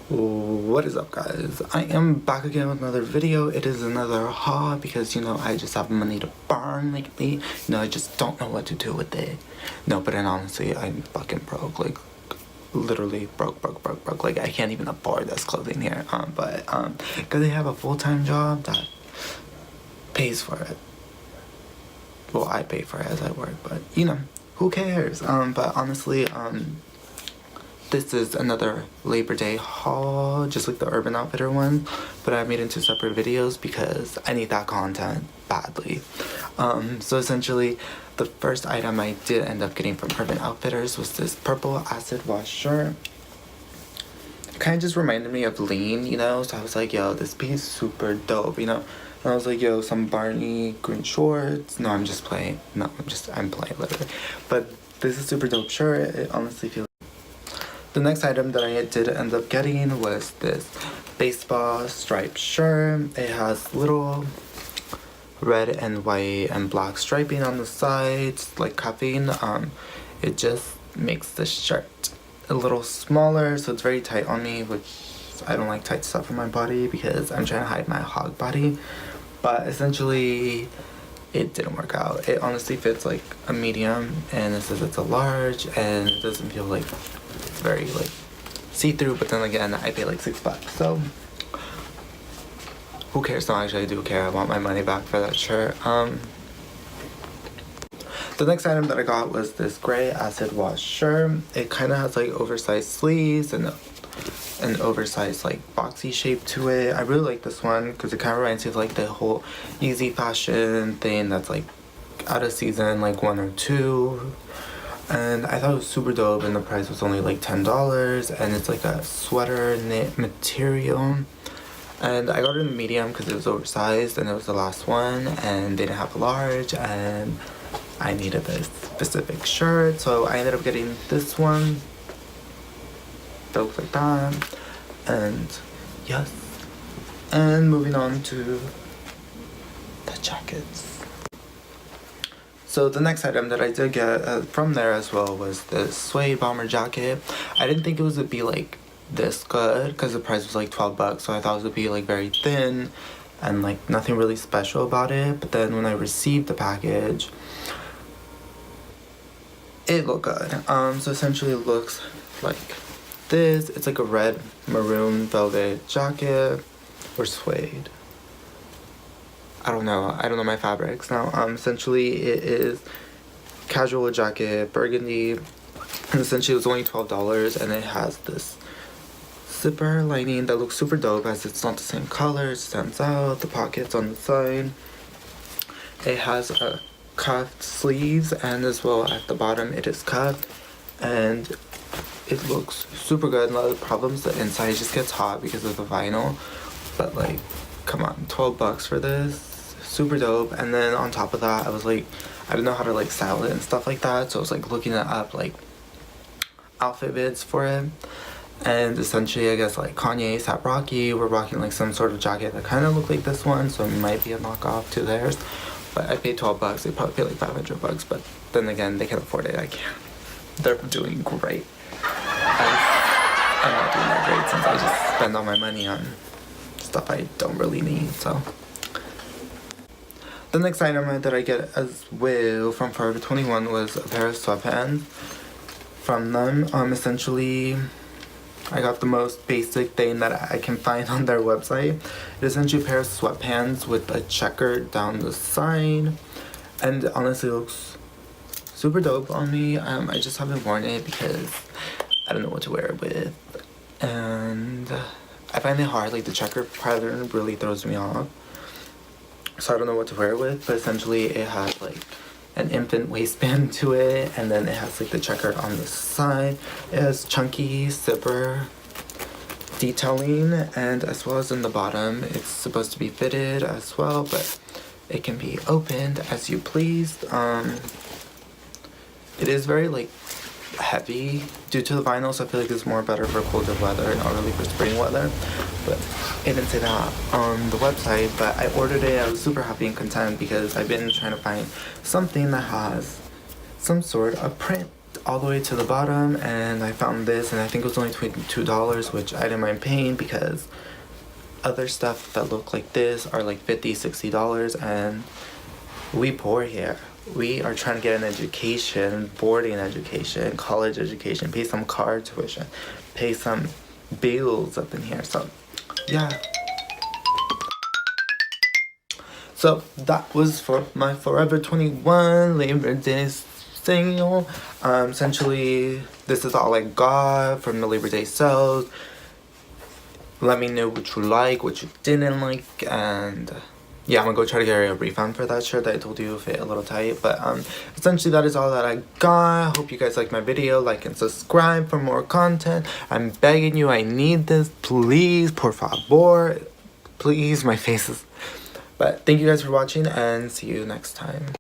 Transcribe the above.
What is up, guys? I am back again with another video. It is another haul because, you know, I just have money to burn lately. You know, I just don't know what to do with it. No, but then honestly, I'm fucking broke. Like, literally broke. Like, I can't even afford this clothing here. Because I have a full-time job that pays for it. Well, I pay for it as I work, but, you know, who cares? But honestly, this is another Labor Day haul, just like the Urban Outfitter one, but I made into separate videos because I need that content badly. So essentially, the first item I did end up getting from Urban Outfitters was this purple acid wash shirt. It kind of just reminded me of Lean, you know, so I was like, yo, this piece is super dope, you know. And I was like, yo, some Barney green shorts. No, I'm just playing. No, I'm playing literally. But this is super dope shirt. It honestly feels. The next item that I did end up getting was this baseball striped shirt. It has little red and white and black striping on the sides, like cuffing. It just makes the shirt a little smaller, so it's very tight on me, which I don't like tight stuff on my body because I'm trying to hide my hog body. But essentially, it didn't work out. It honestly fits like a medium, and it says it's a large, and it doesn't feel like it's very like see-through, but then again, I pay like $6, so who cares? No, actually I do care. I want my money back for that shirt. The next item that I got was this gray acid wash shirt. It kind of has like oversized sleeves and an oversized like boxy shape to it. I really like this one because it kind of reminds me of like the whole easy fashion thing that's like out of season, like 1 or 2. And I thought it was super dope, and the price was only like $10, and it's like a sweater knit material. And I got it in the medium because it was oversized, and it was the last one, and they didn't have a large, and I needed this specific shirt, so I ended up getting this one. That looks like that, and yes. And moving on to the jackets. So the next item that I did get from there as well was this suede bomber jacket. I didn't think it was gonna be like this good because the price was like $12, so I thought it would be like very thin and like nothing really special about it. But then when I received the package, it looked good. So essentially it looks like this. It's like a red maroon velvet jacket or suede. I don't know my fabrics now. Essentially it is casual jacket, burgundy, and essentially it was only $12, and it has this zipper lining that looks super dope as it's not the same color, it stands out, the pockets on the side. It has a cuffed sleeves, and as well at the bottom it is cuffed, and it looks super good. A lot of the problems, the inside just gets hot because of the vinyl, but like, come on, $12 for this. Super dope. And then on top of that, I was like, I didn't know how to like style it and stuff like that, so I was like looking it up, like outfit bids for it. And essentially, I guess like Kanye, A$AP Rocky were rocking like some sort of jacket that kind of looked like this one, so it might be a knockoff to theirs. But I paid $12. They probably paid like $500, but then again, they can afford it. I can't. They're doing great. I'm not doing that great since I just spend all my money on stuff I don't really need. So the next item that I get as well from Forever 21 was a pair of sweatpants from them. Essentially, I got the most basic thing that I can find on their website. It is essentially a pair of sweatpants with a checkered down the side, and it honestly looks super dope on me. I just haven't worn it because I don't know what to wear it with, and I find it hard. Like the checkered pattern really throws me off, so I don't know what to wear it with. But essentially, it has like an infant waistband to it, and then it has like the checkered on the side. It has chunky zipper detailing, and as well as in the bottom, it's supposed to be fitted as well, but it can be opened as you please. It is very like heavy due to the vinyl, so I feel like it's more better for colder weather, not really for spring weather. But it didn't say that on the website, but I ordered it. I was super happy and content because I've been trying to find something that has some sort of print all the way to the bottom, and I found this, and I think it was only $22, which I didn't mind paying because other stuff that look like this are like $50, $60, and we poor here. We are trying to get an education, boarding education, college education, pay some car tuition, pay some bills up in here. So yeah. So that was for my Forever 21 Labor Day sale. Essentially, this is all I got from the Labor Day sales. Let me know what you like, what you didn't like, and yeah, I'm gonna go try to get a refund for that shirt that I told you fit a little tight. But essentially that is all that I got. Hope you guys like my video. Like and subscribe for more content. I'm begging you, I need this. Please, por favor. Please, my face is... But thank you guys for watching, and see you next time.